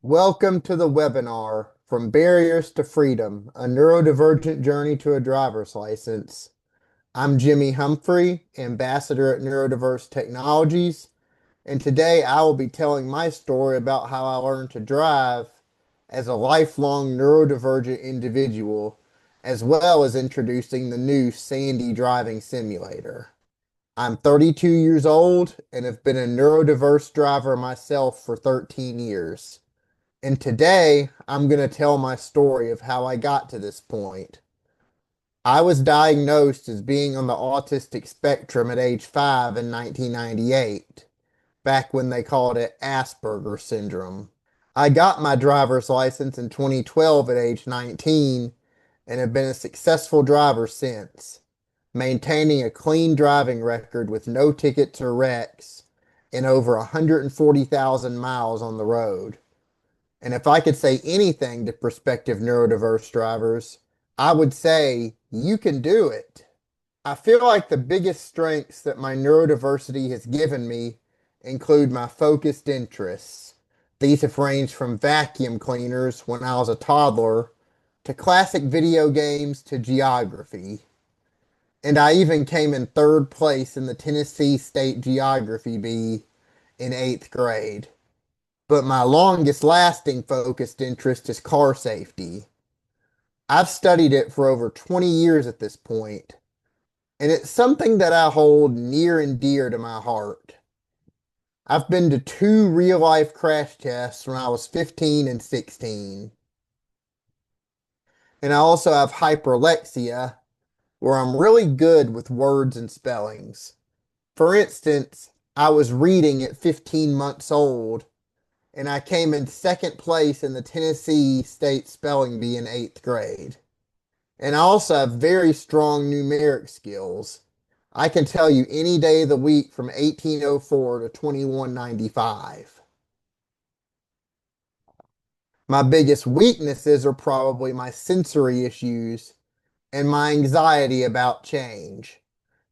Welcome to the webinar, From Barriers to Freedom, a neurodivergent journey to a driver's license. I'm Jimmy Humphrey, ambassador at Neurodiverse Technologies, and today I will be telling my story about how I learned to drive as a lifelong neurodivergent individual, as well as introducing the new Sandy driving simulator. I'm 32 years old and have been a neurodiverse driver myself for 13 years. And today, I'm going to tell my story of how I got to this point. I was diagnosed as being on the autistic spectrum at age 5 in 1998, back when they called it Asperger syndrome. I got my driver's license in 2012 at age 19 and have been a successful driver since, maintaining a clean driving record with no tickets or wrecks and over 140,000 miles on the road. And if I could say anything to prospective neurodiverse drivers, I would say you can do it. I feel like the biggest strengths that my neurodiversity has given me include my focused interests. These have ranged from vacuum cleaners when I was a toddler to classic video games to geography. And I even came in third place in the Tennessee State Geography Bee in eighth grade. But my longest lasting focused interest is car safety. I've studied it for over 20 years at this point, and it's something that I hold near and dear to my heart. I've been to two real life crash tests when I was 15 and 16. And I also have hyperlexia, where I'm really good with words and spellings. For instance, I was reading at 15 months old and I came in second place in the Tennessee State Spelling Bee in eighth grade. And I also have very strong numeric skills. I can tell you any day of the week from 1804 to 2195. My biggest weaknesses are probably my sensory issues and my anxiety about change.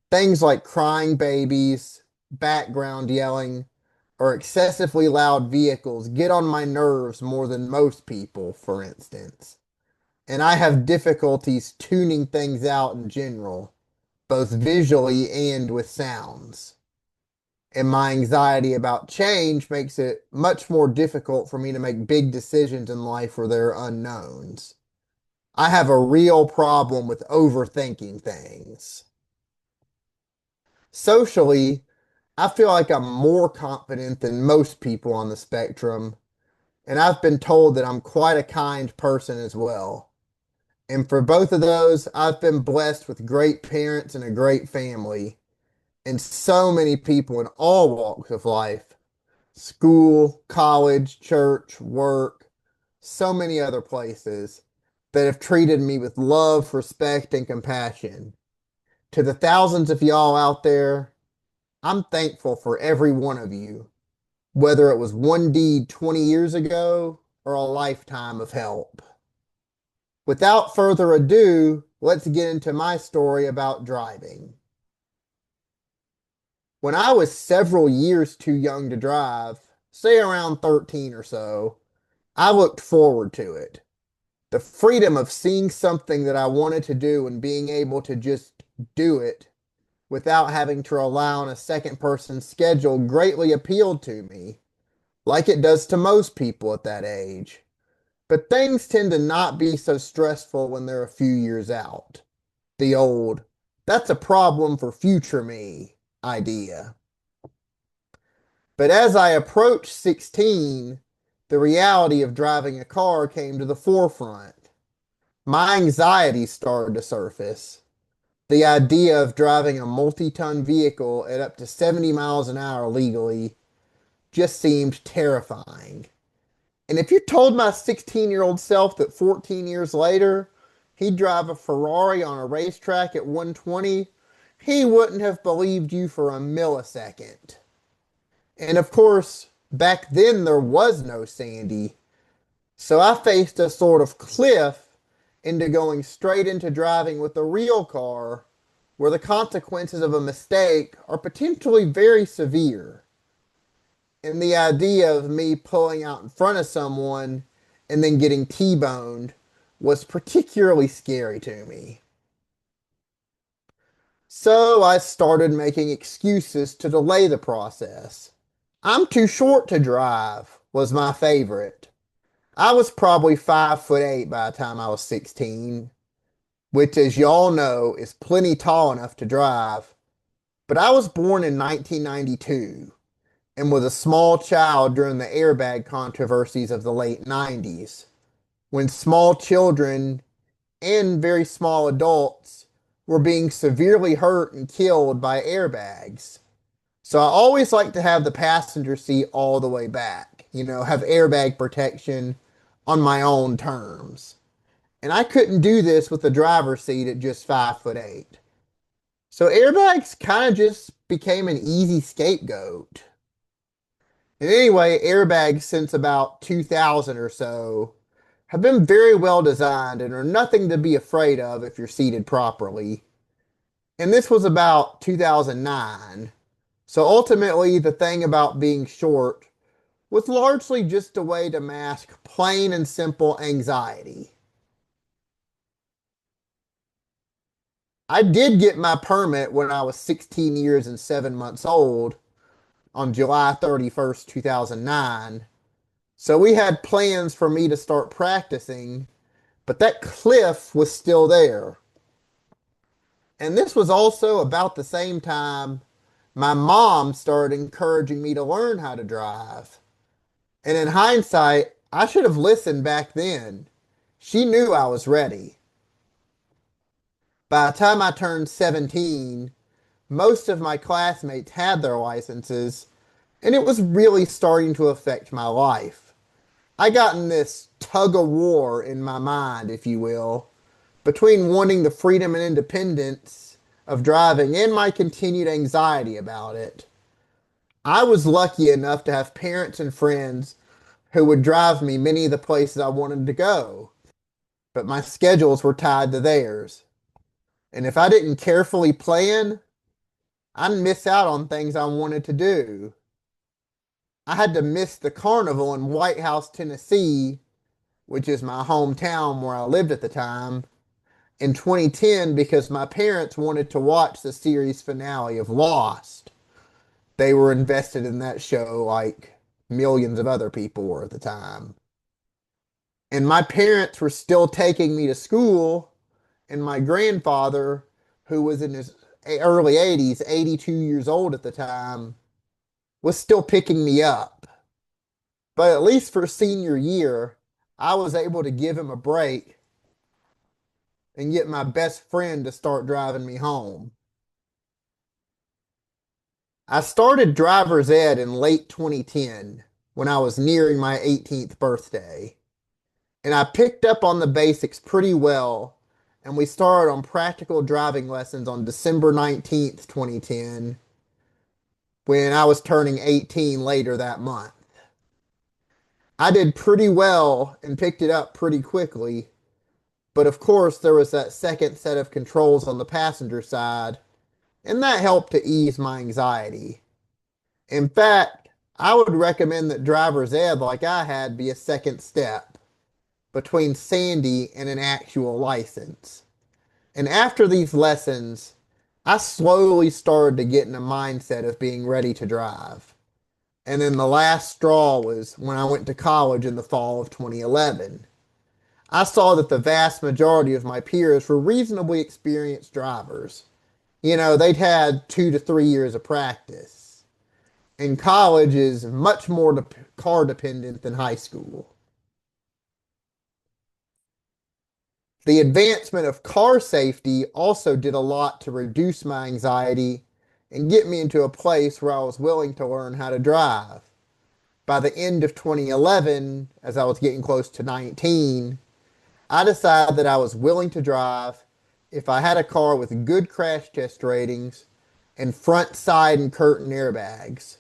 Things like crying babies, background yelling, or excessively loud vehicles get on my nerves more than most people, for instance. And I have difficulties tuning things out in general, both visually and with sounds. And my anxiety about change makes it much more difficult for me to make big decisions in life where there are unknowns. I have a real problem with overthinking things. Socially, I feel like I'm more confident than most people on the spectrum, and I've been told that I'm quite a kind person as well. And for both of those, I've been blessed with great parents and a great family, and so many people in all walks of life, school, college, church, work, so many other places that have treated me with love, respect, and compassion. To the thousands of y'all out there, I'm thankful for every one of you, whether it was one deed 20 years ago or a lifetime of help. Without further ado, let's get into my story about driving. When I was several years too young to drive, say around 13 or so, I looked forward to it. The freedom of seeing something that I wanted to do and being able to just do it without having to rely on a second person's schedule greatly appealed to me, like it does to most people at that age. But things tend to not be so stressful when they're a few years out. The old, that's a problem for future me idea. But as I approached 16, the reality of driving a car came to the forefront. My anxiety started to surface. The idea of driving a multi-ton vehicle at up to 70 miles an hour legally just seemed terrifying. And if you told my 16-year-old self that 14 years later he'd drive a Ferrari on a racetrack at 120, he wouldn't have believed you for a millisecond. And of course, back then there was no Sandy, so I faced a sort of cliff into going straight into driving with a real car where the consequences of a mistake are potentially very severe. And the idea of me pulling out in front of someone and then getting T-boned was particularly scary to me. So I started making excuses to delay the process. I'm too short to drive was my favorite. I was probably 5'8" by the time I was 16, which, as y'all know, is plenty tall enough to drive. But I was born in 1992 and was a small child during the airbag controversies of the late 90s, when small children and very small adults were being severely hurt and killed by airbags. So I always like to have the passenger seat all the way back, have airbag protection on my own terms. And I couldn't do this with the driver's seat at just 5'8". So airbags kind of just became an easy scapegoat. And anyway, airbags since about 2000 or so have been very well designed and are nothing to be afraid of if you're seated properly. And this was about 2009. So ultimately, the thing about being short was largely just a way to mask plain and simple anxiety. I did get my permit when I was 16 years and 7 months old on July 31st, 2009. So we had plans for me to start practicing, but that cliff was still there. And this was also about the same time my mom started encouraging me to learn how to drive. And in hindsight, I should have listened back then. She knew I was ready. By the time I turned 17, most of my classmates had their licenses, and it was really starting to affect my life. I got in this tug of war in my mind, if you will, between wanting the freedom and independence of driving and my continued anxiety about it. I was lucky enough to have parents and friends who would drive me many of the places I wanted to go, but my schedules were tied to theirs. And if I didn't carefully plan, I'd miss out on things I wanted to do. I had to miss the carnival in White House, Tennessee, which is my hometown where I lived at the time, in 2010 because my parents wanted to watch the series finale of Lost. They were invested in that show like millions of other people were at the time. And my parents were still taking me to school, and my grandfather, who was in his early 80s, 82 years old at the time, was still picking me up. But at least for senior year, I was able to give him a break and get my best friend to start driving me home. I started driver's ed in late 2010 when I was nearing my 18th birthday. And I picked up on the basics pretty well, and we started on practical driving lessons on December 19th, 2010, when I was turning 18 later that month. I did pretty well and picked it up pretty quickly, but of course there was that second set of controls on the passenger side, and that helped to ease my anxiety. In fact, I would recommend that driver's ed like I had be a second step between Sandy and an actual license. And after these lessons, I slowly started to get in a mindset of being ready to drive. And then the last straw was when I went to college in the fall of 2011. I saw that the vast majority of my peers were reasonably experienced drivers. They'd had 2 to 3 years of practice. And college is much more car dependent than high school. The advancement of car safety also did a lot to reduce my anxiety and get me into a place where I was willing to learn how to drive. By the end of 2011, as I was getting close to 19, I decided that I was willing to drive if I had a car with good crash test ratings and front, side, and curtain airbags,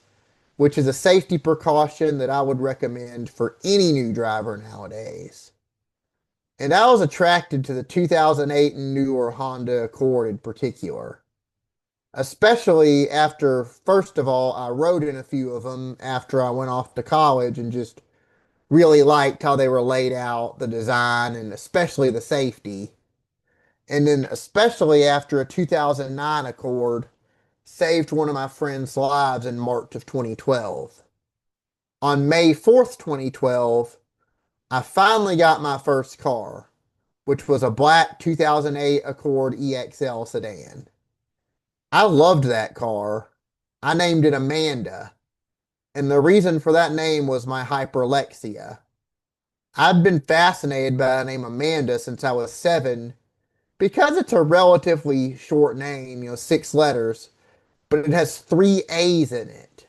which is a safety precaution that I would recommend for any new driver nowadays. And I was attracted to the 2008 and newer Honda Accord in particular. especially after, first of all, I rode in a few of them after I went off to college and just really liked how they were laid out, the design, and especially the safety. And then, especially after a 2009 Accord saved one of my friend's lives in March of 2012. On May 4th, 2012, I finally got my first car, which was a black 2008 Accord EXL sedan. I loved that car. I named it Amanda, and the reason for that name was my hyperlexia. I've been fascinated by the name Amanda since I was 7 because it's a relatively short name, 6 letters, but it has 3 A's in it.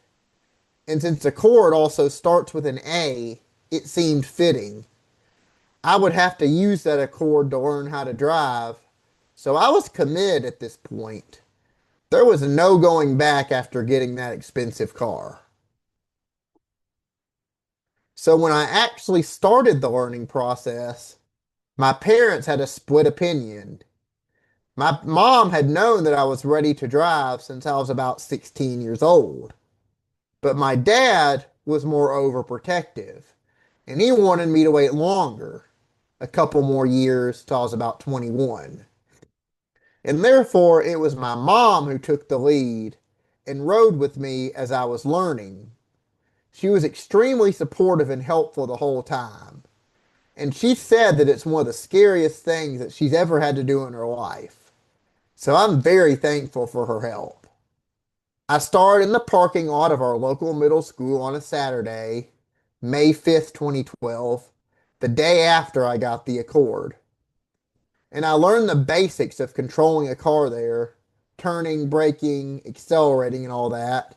And since the chord also starts with an A, it seemed fitting. I would have to use that accord to learn how to drive, so I was committed at this point. There was no going back after getting that expensive car. So when I actually started the learning process, my parents had a split opinion. My mom had known that I was ready to drive since I was about 16 years old, but my dad was more overprotective, and he wanted me to wait longer, a couple more years till I was about 21. And therefore, it was my mom who took the lead and rode with me as I was learning. She was extremely supportive and helpful the whole time. And she said that it's one of the scariest things that she's ever had to do in her life. So I'm very thankful for her help. I started in the parking lot of our local middle school on a Saturday, May 5th, 2012, the day after I got the Accord. And I learned the basics of controlling a car there, turning, braking, accelerating, and all that.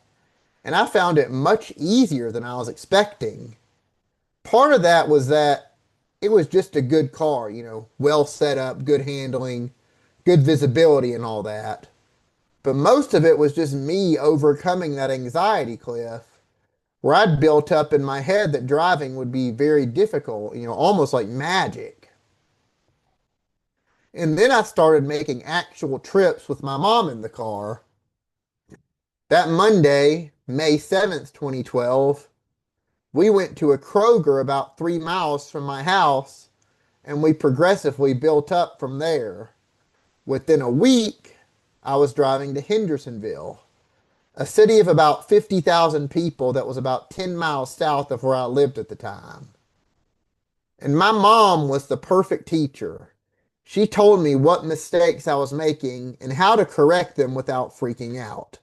And I found it much easier than I was expecting. Part of that was that it was just a good car, well set up, good handling, good visibility, and all that. But most of it was just me overcoming that anxiety cliff where I'd built up in my head that driving would be very difficult, almost like magic. And then I started making actual trips with my mom in the car. That Monday, May 7th, 2012, we went to a Kroger about 3 miles from my house, and we progressively built up from there. Within a week, I was driving to Hendersonville, a city of about 50,000 people that was about 10 miles south of where I lived at the time. And my mom was the perfect teacher. She told me what mistakes I was making and how to correct them without freaking out.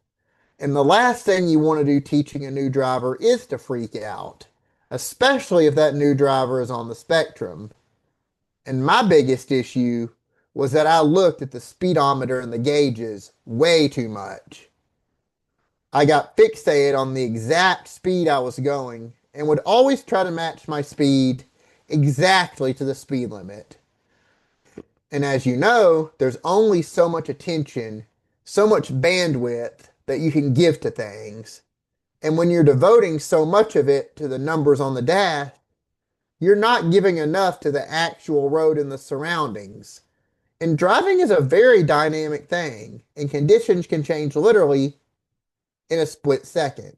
And the last thing you want to do teaching a new driver is to freak out, especially if that new driver is on the spectrum. And my biggest issue was that I looked at the speedometer and the gauges way too much. I got fixated on the exact speed I was going and would always try to match my speed exactly to the speed limit. And as you know, there's only so much attention, so much bandwidth that you can give to things. And when you're devoting so much of it to the numbers on the dash, you're not giving enough to the actual road and the surroundings. And driving is a very dynamic thing, and conditions can change literally in a split second.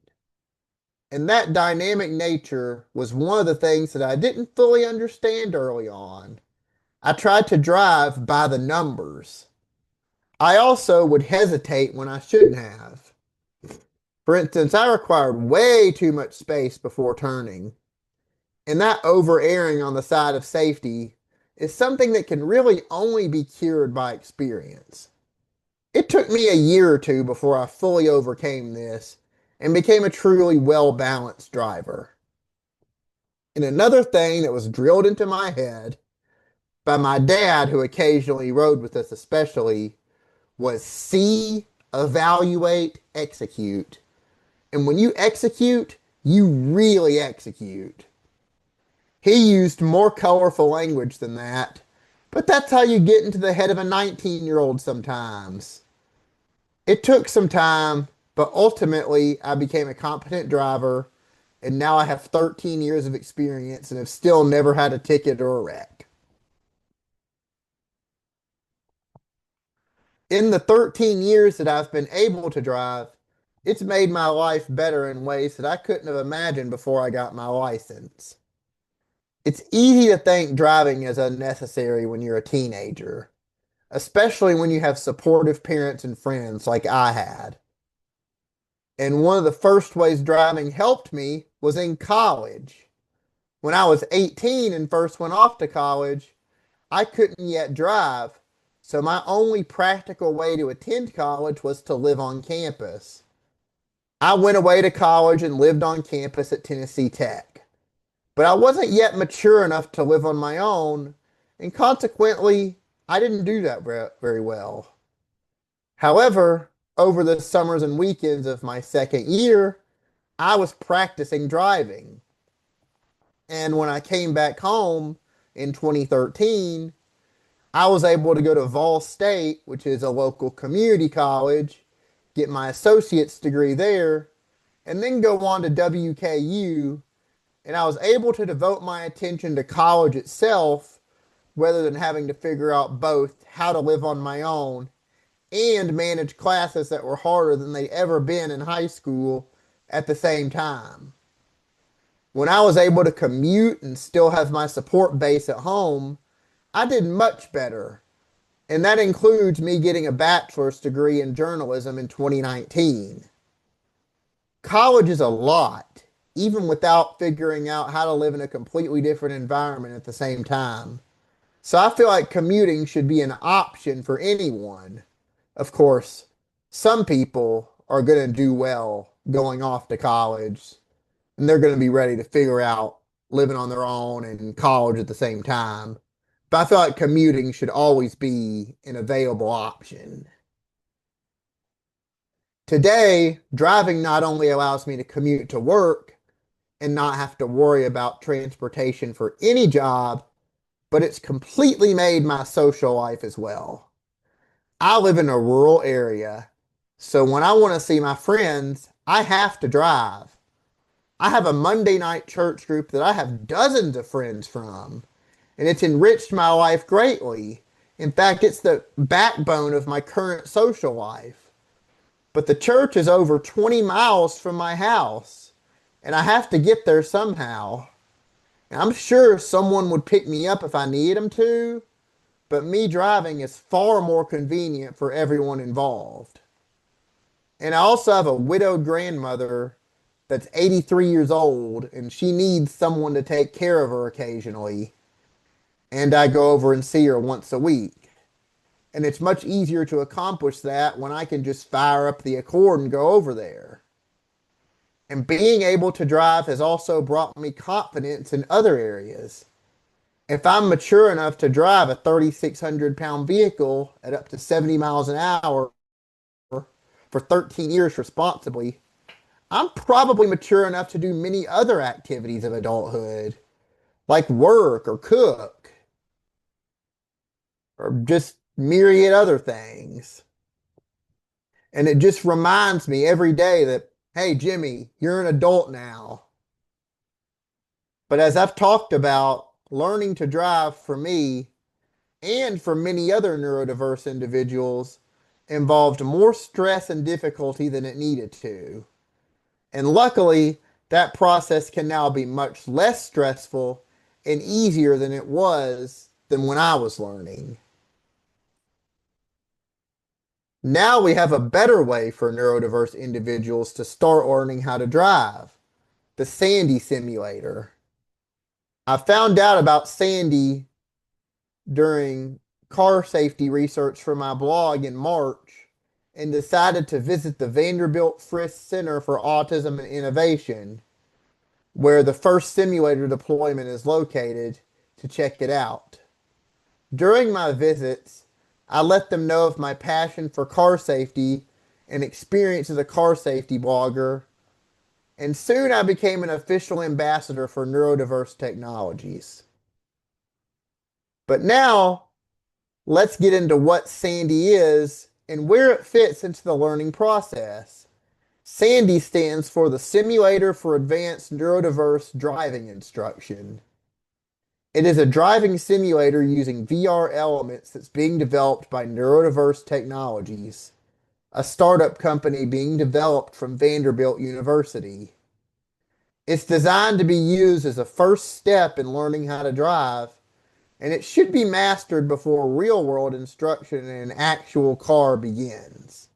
And that dynamic nature was one of the things that I didn't fully understand early on. I tried to drive by the numbers. I also would hesitate when I shouldn't have. For instance, I required way too much space before turning. And that over erring on the side of safety is something that can really only be cured by experience. It took me a year or two before I fully overcame this and became a truly well balanced driver. And another thing that was drilled into my head by my dad, who occasionally rode with us, especially, was see, evaluate, execute. And when you execute, you really execute. He used more colorful language than that, but that's how you get into the head of a 19-year-old sometimes. It took some time, but ultimately I became a competent driver, and now I have 13 years of experience and have still never had a ticket or a wreck. In the 13 years that I've been able to drive, it's made my life better in ways that I couldn't have imagined before I got my license. It's easy to think driving is unnecessary when you're a teenager, especially when you have supportive parents and friends like I had. And one of the first ways driving helped me was in college. When I was 18 and first went off to college, I couldn't yet drive, so my only practical way to attend college was to live on campus. I went away to college and lived on campus at Tennessee Tech, but I wasn't yet mature enough to live on my own, and consequently, I didn't do that very well. However, over the summers and weekends of my second year, I was practicing driving. And when I came back home in 2013, I was able to go to Vol State, which is a local community college, get my associate's degree there, and then go on to WKU. And I was able to devote my attention to college itself rather than having to figure out both how to live on my own and manage classes that were harder than they'd ever been in high school at the same time. When I was able to commute and still have my support base at home, I did much better. And that includes me getting a bachelor's degree in journalism in 2019. College is a lot, even without figuring out how to live in a completely different environment at the same time. So I feel like commuting should be an option for anyone. Of course, some people are going to do well going off to college, and they're going to be ready to figure out living on their own and college at the same time. But I feel like commuting should always be an available option. Today, driving not only allows me to commute to work and not have to worry about transportation for any job, but it's completely made my social life as well. I live in a rural area, so when I want to see my friends, I have to drive. I have a Monday night church group that I have dozens of friends from, and it's enriched my life greatly. In fact, it's the backbone of my current social life. But the church is over 20 miles from my house, and I have to get there somehow. And I'm sure someone would pick me up if I need them to, but me driving is far more convenient for everyone involved. And I also have a widowed grandmother that's 83 years old, and she needs someone to take care of her occasionally. And I go over and see her once a week. And it's much easier to accomplish that when I can just fire up the Accord and go over there. And being able to drive has also brought me confidence in other areas. If I'm mature enough to drive a 3,600-pound vehicle at up to 70 miles an hour for 13 years responsibly, I'm probably mature enough to do many other activities of adulthood, like work or cook, or just myriad other things. And it just reminds me every day that, hey, Jimmy, you're an adult now. But as I've talked about, learning to drive for me and for many other neurodiverse individuals involved more stress and difficulty than it needed to. And luckily, that process can now be much less stressful and easier than it was than when I was learning. Now we have a better way for neurodiverse individuals to start learning how to drive, the Sandy simulator. I found out about Sandy during car safety research for my blog in March and decided to visit the Vanderbilt Frist Center for Autism and Innovation, where the first simulator deployment is located, to check it out. During my visits, I let them know of my passion for car safety and experience as a car safety blogger, and soon I became an official ambassador for neurodiverse technologies. But now, let's get into what Sandy is and where it fits into the learning process. Sandy stands for the Simulator for Advanced Neurodiverse Driving Instruction. It is a driving simulator using VR elements that's being developed by Neurodiverse Technologies, a startup company being developed from Vanderbilt University. It's designed to be used as a first step in learning how to drive, and it should be mastered before real world instruction in an actual car begins.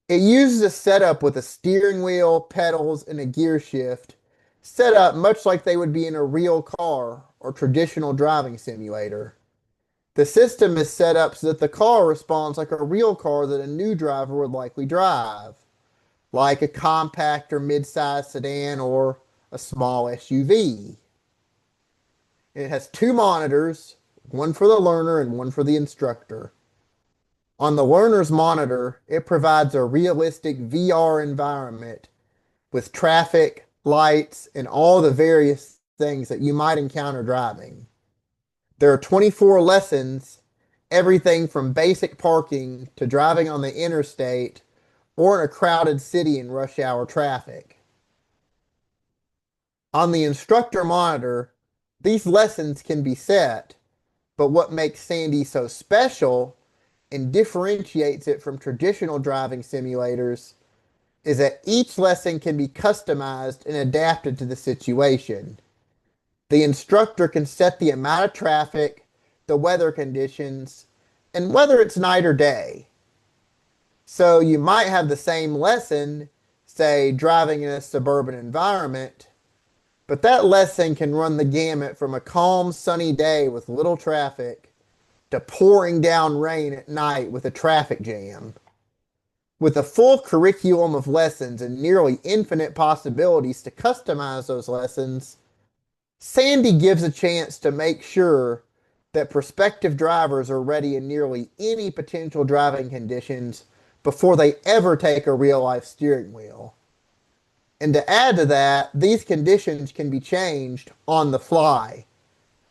It uses a setup with a steering wheel, pedals, and a gear shift, set up much like they would be in a real car or traditional driving simulator. The system is set up so that the car responds like a real car that a new driver would likely drive, like a compact or mid-sized sedan or a small SUV. And it has two monitors, one for the learner and one for the instructor. On the learner's monitor, it provides a realistic VR environment with traffic, lights, and all the various things that you might encounter driving. There are 24 lessons, everything from basic parking to driving on the interstate or in a crowded city in rush hour traffic. On the instructor monitor, these lessons can be set, but what makes Sandy so special and differentiates it from traditional driving simulators is that each lesson can be customized and adapted to the situation. The instructor can set the amount of traffic, the weather conditions, and whether it's night or day. So you might have the same lesson, say driving in a suburban environment, but that lesson can run the gamut from a calm, sunny day with little traffic to pouring down rain at night with a traffic jam. With a full curriculum of lessons and nearly infinite possibilities to customize those lessons, Sandy gives a chance to make sure that prospective drivers are ready in nearly any potential driving conditions before they ever take a real life steering wheel. And to add to that, these conditions can be changed on the fly.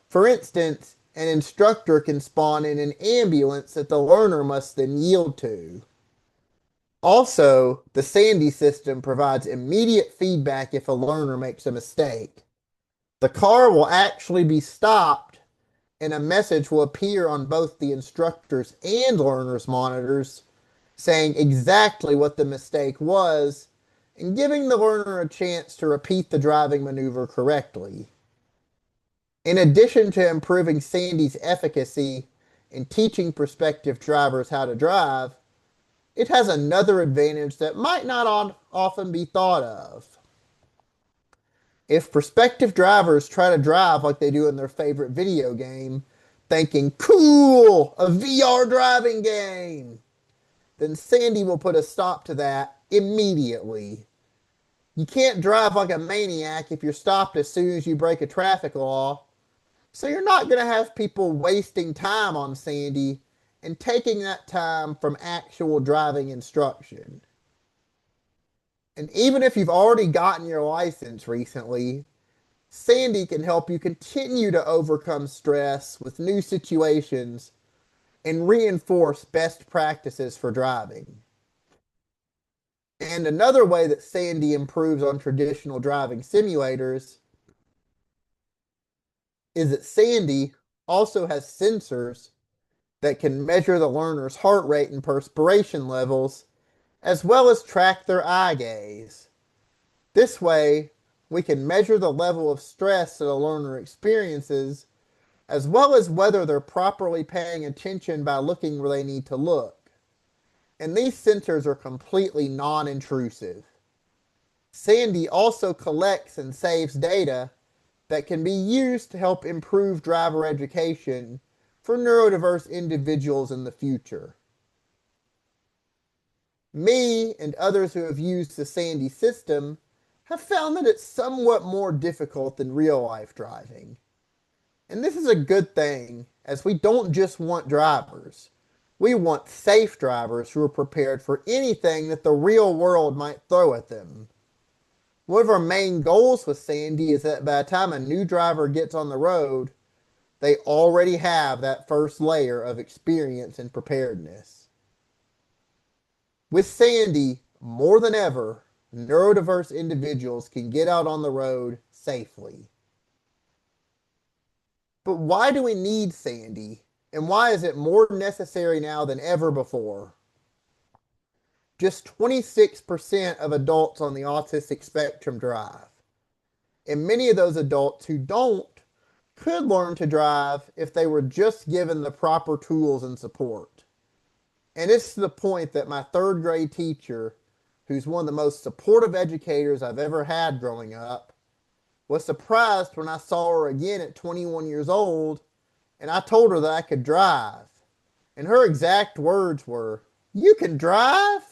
For instance, an instructor can spawn in an ambulance that the learner must then yield to. Also, the Sandy system provides immediate feedback if a learner makes a mistake. The car will actually be stopped and a message will appear on both the instructor's and learner's monitors saying exactly what the mistake was and giving the learner a chance to repeat the driving maneuver correctly. In addition to improving Sandy's efficacy in teaching prospective drivers how to drive, it has another advantage that might not often be thought of. If prospective drivers try to drive like they do in their favorite video game, thinking, cool, a VR driving game, then Sandy will put a stop to that immediately. You can't drive like a maniac if you're stopped as soon as you break a traffic law, so you're not going to have people wasting time on Sandy and taking that time from actual driving instruction. And even if you've already gotten your license recently, Sandy can help you continue to overcome stress with new situations and reinforce best practices for driving. And another way that Sandy improves on traditional driving simulators is that Sandy also has sensors that can measure the learner's heart rate and perspiration levels, as well as track their eye gaze. This way, we can measure the level of stress that a learner experiences, as well as whether they're properly paying attention by looking where they need to look. And these sensors are completely non-intrusive. Sandy also collects and saves data that can be used to help improve driver education for neurodiverse individuals in the future. Me and others who have used the Sandy system have found that it's somewhat more difficult than real life driving. And this is a good thing, as we don't just want drivers. We want safe drivers who are prepared for anything that the real world might throw at them. One of our main goals with Sandy is that by the time a new driver gets on the road, they already have that first layer of experience and preparedness. With Sandy, more than ever, neurodiverse individuals can get out on the road safely. But why do we need Sandy? And why is it more necessary now than ever before? Just 26% of adults on the autistic spectrum drive. And many of those adults who don't could learn to drive if they were just given the proper tools and support. And it's to the point that my third grade teacher, who's one of the most supportive educators I've ever had growing up, was surprised when I saw her again at 21 years old and I told her that I could drive. And her exact words were, "You can drive?"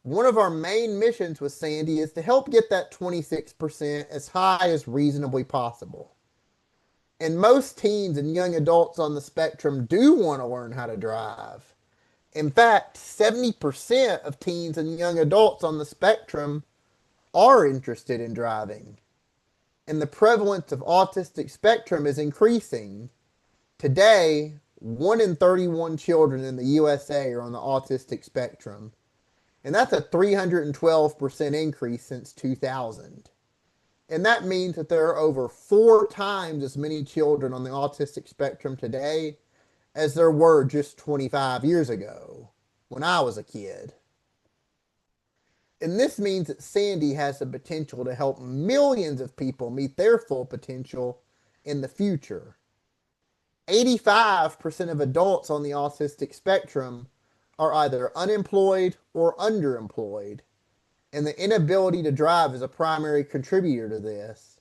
One of our main missions with Sandy is to help get that 26% as high as reasonably possible. And most teens and young adults on the spectrum do want to learn how to drive. In fact, 70% of teens and young adults on the spectrum are interested in driving. And the prevalence of autistic spectrum is increasing. Today, 1 in 31 children in the USA are on the autistic spectrum. And that's a 312% increase since 2000. And that means that there are over 4 times as many children on the autistic spectrum today as there were just 25 years ago when I was a kid. And this means that Sandy has the potential to help millions of people meet their full potential in the future. 85% of adults on the autistic spectrum are either unemployed or underemployed, and the inability to drive is a primary contributor to this.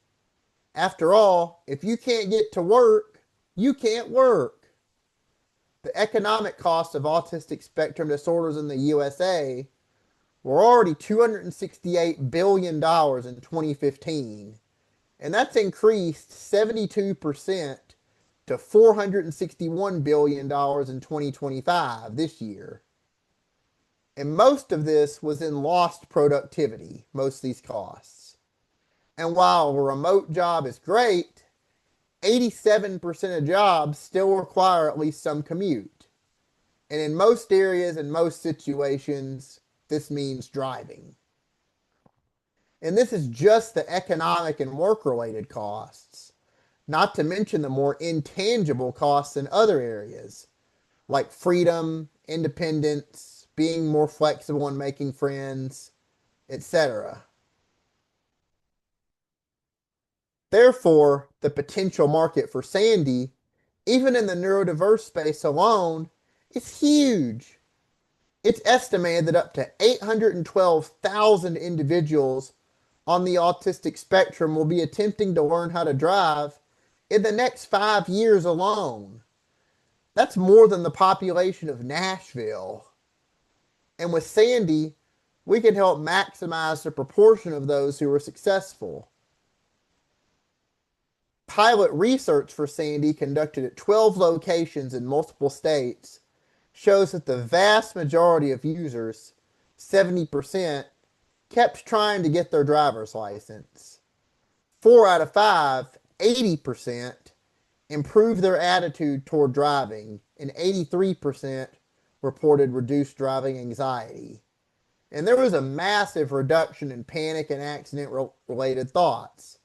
After all, if you can't get to work, you can't work. The economic costs of autistic spectrum disorders in the USA were already $268 billion in 2015, and that's increased 72% to $461 billion in 2025 this year. And most of this was in lost productivity, most of these costs. And while a remote job is great, 87% of jobs still require at least some commute. And in most areas and most situations, this means driving. And this is just the economic and work-related costs, not to mention the more intangible costs in other areas, like freedom, independence, being more flexible and making friends, etc. Therefore, the potential market for Sandy, even in the neurodiverse space alone, is huge. It's estimated that up to 812,000 individuals on the autistic spectrum will be attempting to learn how to drive in the next 5 years alone. That's more than the population of Nashville. And with Sandy, we can help maximize the proportion of those who are successful. Pilot research for Sandy, conducted at 12 locations in multiple states, shows that the vast majority of users, 70%, kept trying to get their driver's license. 4 out of 5, 80%, improved their attitude toward driving, and 83% reported reduced driving anxiety. And there was a massive reduction in panic and accident-related thoughts,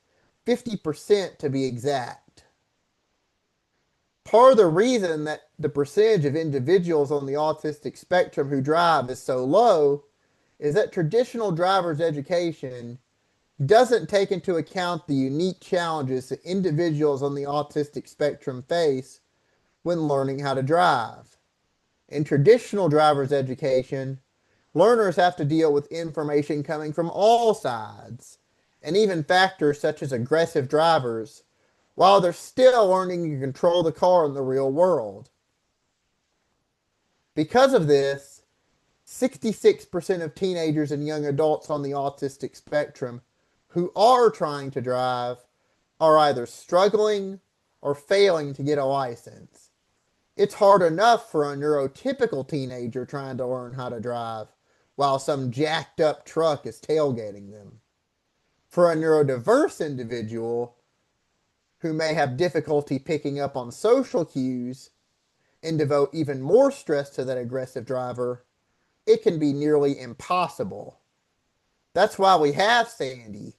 50% to be exact. Part of the reason that the percentage of individuals on the autistic spectrum who drive is so low is that traditional driver's education doesn't take into account the unique challenges that individuals on the autistic spectrum face when learning how to drive. In traditional driver's education, learners have to deal with information coming from all sides, and even factors such as aggressive drivers, while they're still learning to control the car in the real world. Because of this, 66% of teenagers and young adults on the autistic spectrum who are trying to drive are either struggling or failing to get a license. It's hard enough for a neurotypical teenager trying to learn how to drive while some jacked up truck is tailgating them. For a neurodiverse individual who may have difficulty picking up on social cues and devote even more stress to that aggressive driver, it can be nearly impossible. That's why we have Sandy,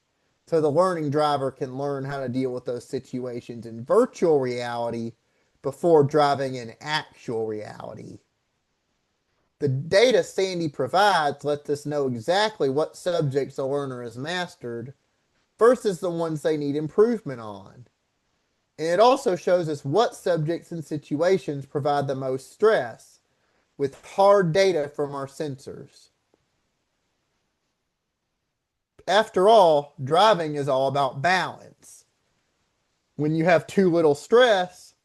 so the learning driver can learn how to deal with those situations in virtual reality before driving in actual reality. The data Sandy provides lets us know exactly what subjects a learner has mastered versus the ones they need improvement on. And it also shows us what subjects and situations provide the most stress with hard data from our sensors. After all, driving is all about balance. When you have too little stress,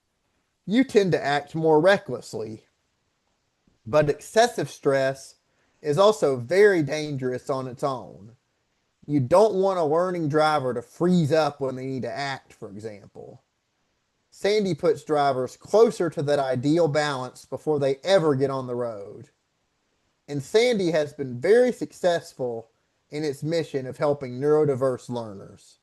you tend to act more recklessly. But excessive stress is also very dangerous on its own. You don't want a learning driver to freeze up when they need to act, for example. Sandy puts drivers closer to that ideal balance before they ever get on the road. And Sandy has been very successful in its mission of helping neurodiverse learners.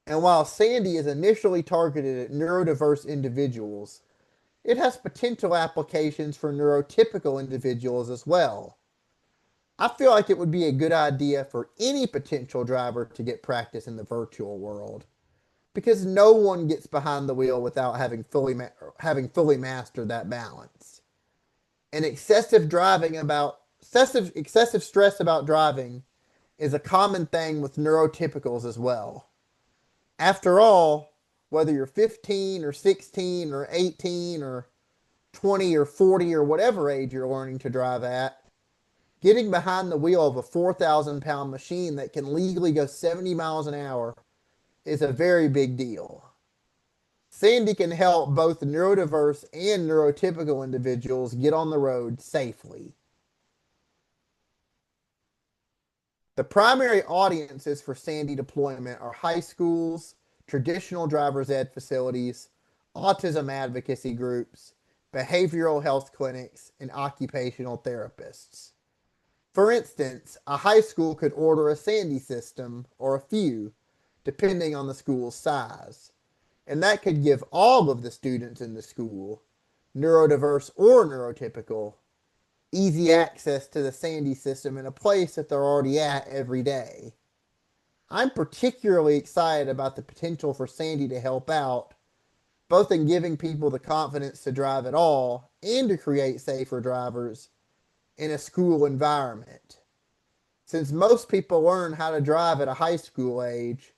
And while Sandy is initially targeted at neurodiverse individuals, it has potential applications for neurotypical individuals as well. I feel like it would be a good idea for any potential driver to get practice in the virtual world, because no one gets behind the wheel without having fully mastered that balance. And excessive stress about driving is a common thing with neurotypicals as well. After all, whether you're 15 or 16 or 18 or 20 or 40 or whatever age you're learning to drive at, getting behind the wheel of a 4,000-pound machine that can legally go 70 miles an hour is a very big deal. Sandy can help both neurodiverse and neurotypical individuals get on the road safely. The primary audiences for Sandy deployment are high schools, traditional driver's ed facilities, autism advocacy groups, behavioral health clinics, and occupational therapists. For instance, a high school could order a Sandy system or a few, depending on the school's size. And that could give all of the students in the school, neurodiverse or neurotypical, easy access to the Sandy system in a place that they're already at every day. I'm particularly excited about the potential for Sandy to help out, both in giving people the confidence to drive at all and to create safer drivers in a school environment. Since most people learn how to drive at a high school age,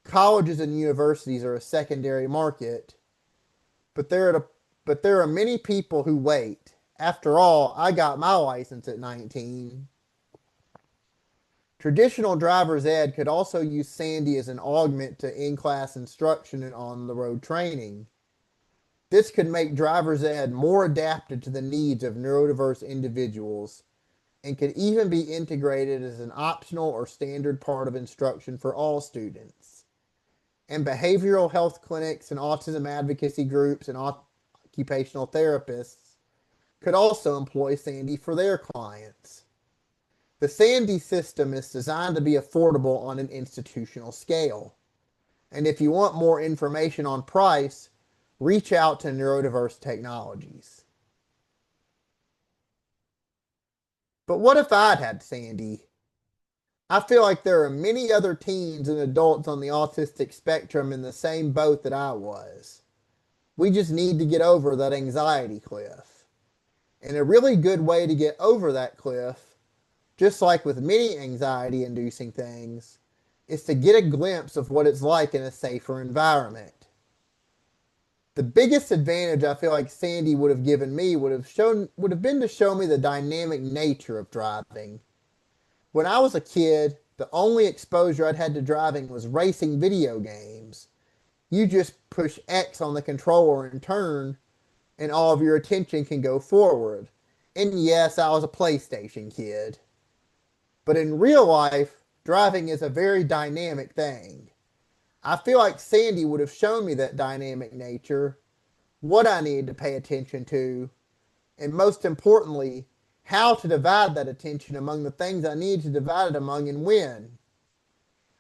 colleges and universities are a secondary market, but there are many people who wait. After all, I got my license at 19. Traditional driver's ed could also use Sandy as an augment to in-class instruction and on-the-road training. This could make driver's ed more adapted to the needs of neurodiverse individuals and could even be integrated as an optional or standard part of instruction for all students. And behavioral health clinics and autism advocacy groups and occupational therapists could also employ Sandy for their clients. The Sandy system is designed to be affordable on an institutional scale. And if you want more information on price, reach out to Neurodiverse Technologies. But what if I'd had Sandy? I feel like there are many other teens and adults on the autistic spectrum in the same boat that I was. We just need to get over that anxiety cliff. And a really good way to get over that cliff, just like with many anxiety-inducing things, is to get a glimpse of what it's like in a safer environment. The biggest advantage I feel like Sandy would have given me would have been to show me the dynamic nature of driving. When I was a kid, the only exposure I'd had to driving was racing video games. You just push X on the controller and turn, and all of your attention can go forward. And yes, I was a PlayStation kid. But in real life, driving is a very dynamic thing. I feel like Sandy would have shown me that dynamic nature, what I needed to pay attention to, and most importantly, how to divide that attention among the things I need to divide it among and when.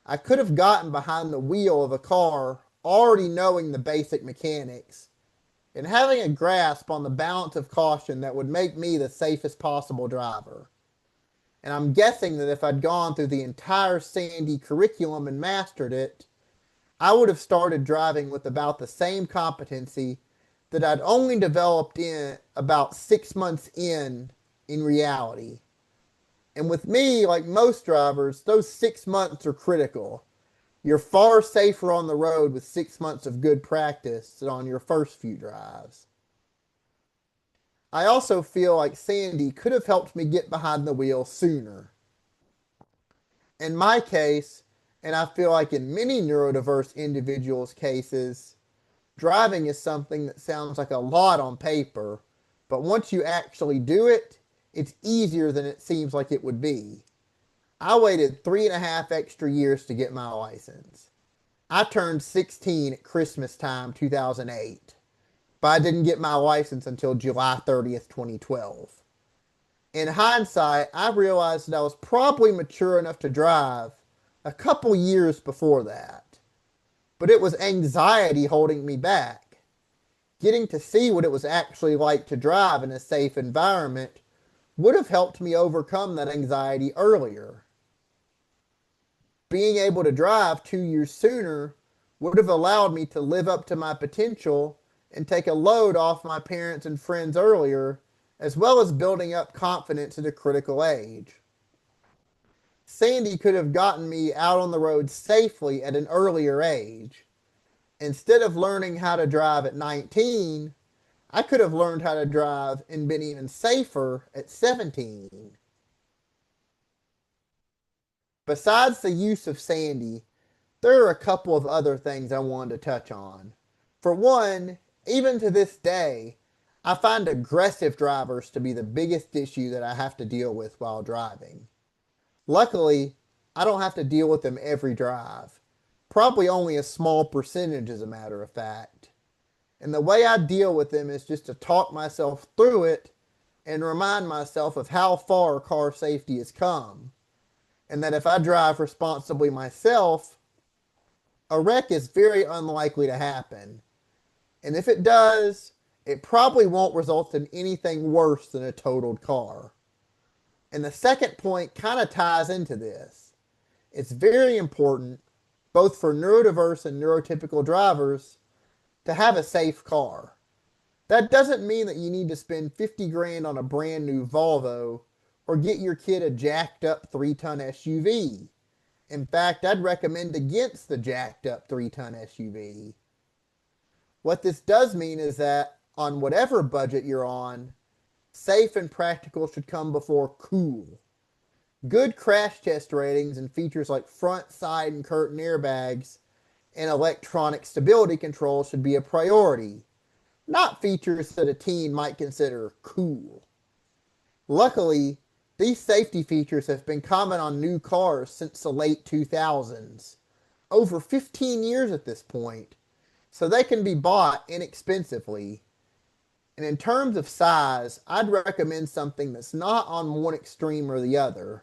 I could have gotten behind the wheel of a car already knowing the basic mechanics and having a grasp on the balance of caution that would make me the safest possible driver. And I'm guessing that if I'd gone through the entire Sandy curriculum and mastered it, I would have started driving with about the same competency that I'd only developed in about 6 months in reality. And with me, like most drivers, those 6 months are critical. You're far safer on the road with 6 months of good practice than on your first few drives. I also feel like Sandy could have helped me get behind the wheel sooner. In my case, and I feel like in many neurodiverse individuals' cases, driving is something that sounds like a lot on paper, but once you actually do it, it's easier than it seems like it would be. I waited 3.5 extra years to get my license. I turned 16 at Christmas time 2008, but I didn't get my license until July 30th, 2012. In hindsight, I realized that I was probably mature enough to drive a couple years before that, but it was anxiety holding me back. Getting to see what it was actually like to drive in a safe environment would have helped me overcome that anxiety earlier. Being able to drive 2 years sooner would have allowed me to live up to my potential and take a load off my parents and friends earlier, as well as building up confidence at a critical age. Sandy could have gotten me out on the road safely at an earlier age. Instead of learning how to drive at 19, I could have learned how to drive and been even safer at 17. Besides the use of Sandy, there are a couple of other things I wanted to touch on. For one, even to this day, I find aggressive drivers to be the biggest issue that I have to deal with while driving. Luckily, I don't have to deal with them every drive. Probably only a small percentage, as a matter of fact. And the way I deal with them is just to talk myself through it and remind myself of how far car safety has come. And that if I drive responsibly myself, a wreck is very unlikely to happen. And if it does, it probably won't result in anything worse than a totaled car. And the second point kind of ties into this. It's very important, both for neurodiverse and neurotypical drivers, to have a safe car. That doesn't mean that you need to spend 50 grand on a brand new Volvo or get your kid a jacked up 3-ton SUV. In fact, I'd recommend against the jacked up 3-ton SUV. What this does mean is that on whatever budget you're on, safe and practical should come before cool. Good crash test ratings and features like front, side, and curtain airbags and electronic stability control should be a priority, not features that a teen might consider cool. Luckily, these safety features have been common on new cars since the late 2000s, over 15 years at this point, so they can be bought inexpensively. And in terms of size, I'd recommend something that's not on one extreme or the other.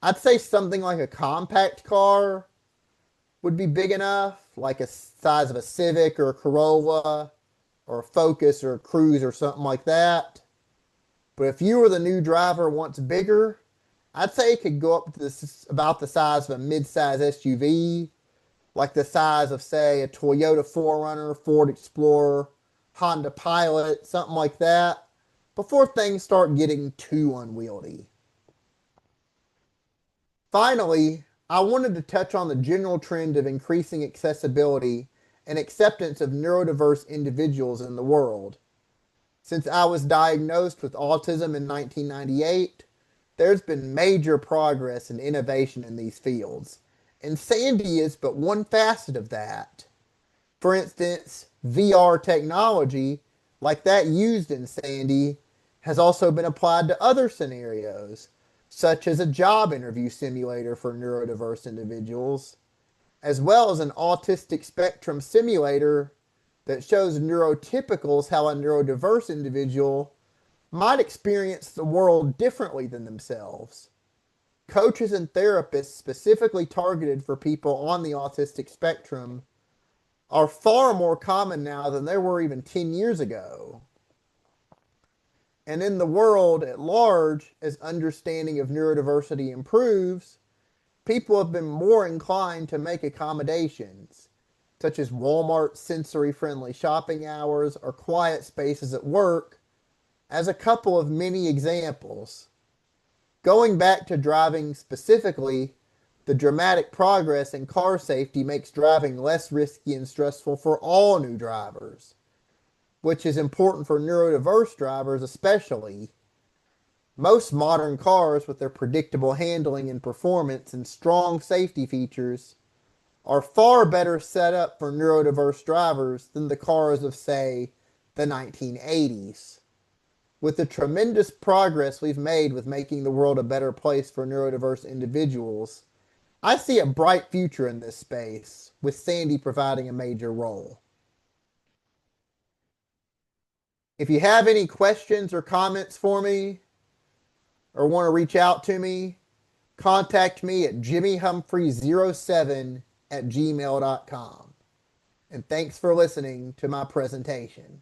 I'd say something like a compact car would be big enough, like a size of a Civic or a Corolla or a Focus or a Cruze or something like that. But if you were the new driver and wants bigger, I'd say it could go up to about the size of a mid-size SUV, like the size of, say, a Toyota 4Runner, Ford Explorer, Honda Pilot, something like that, before things start getting too unwieldy. Finally, I wanted to touch on the general trend of increasing accessibility and acceptance of neurodiverse individuals in the world. Since I was diagnosed with autism in 1998, there's been major progress and innovation in these fields, and Sandy is but one facet of that. For instance, VR technology, like that used in Sandy, has also been applied to other scenarios, such as a job interview simulator for neurodiverse individuals, as well as an autistic spectrum simulator that shows neurotypicals how a neurodiverse individual might experience the world differently than themselves. Coaches and therapists specifically targeted for people on the autistic spectrum are far more common now than they were even 10 years ago. And in the world at large, as understanding of neurodiversity improves, people have been more inclined to make accommodations, such as Walmart's sensory-friendly shopping hours or quiet spaces at work, as a couple of many examples. Going back to driving specifically, the dramatic progress in car safety makes driving less risky and stressful for all new drivers, which is important for neurodiverse drivers especially. Most modern cars, with their predictable handling and performance and strong safety features, are far better set up for neurodiverse drivers than the cars of, say, the 1980s. With the tremendous progress we've made with making the world a better place for neurodiverse individuals, I see a bright future in this space, with Sandy providing a major role. If you have any questions or comments for me, or want to reach out to me, contact me at jimmyhumphrey07 at gmail.com. And thanks for listening to my presentation.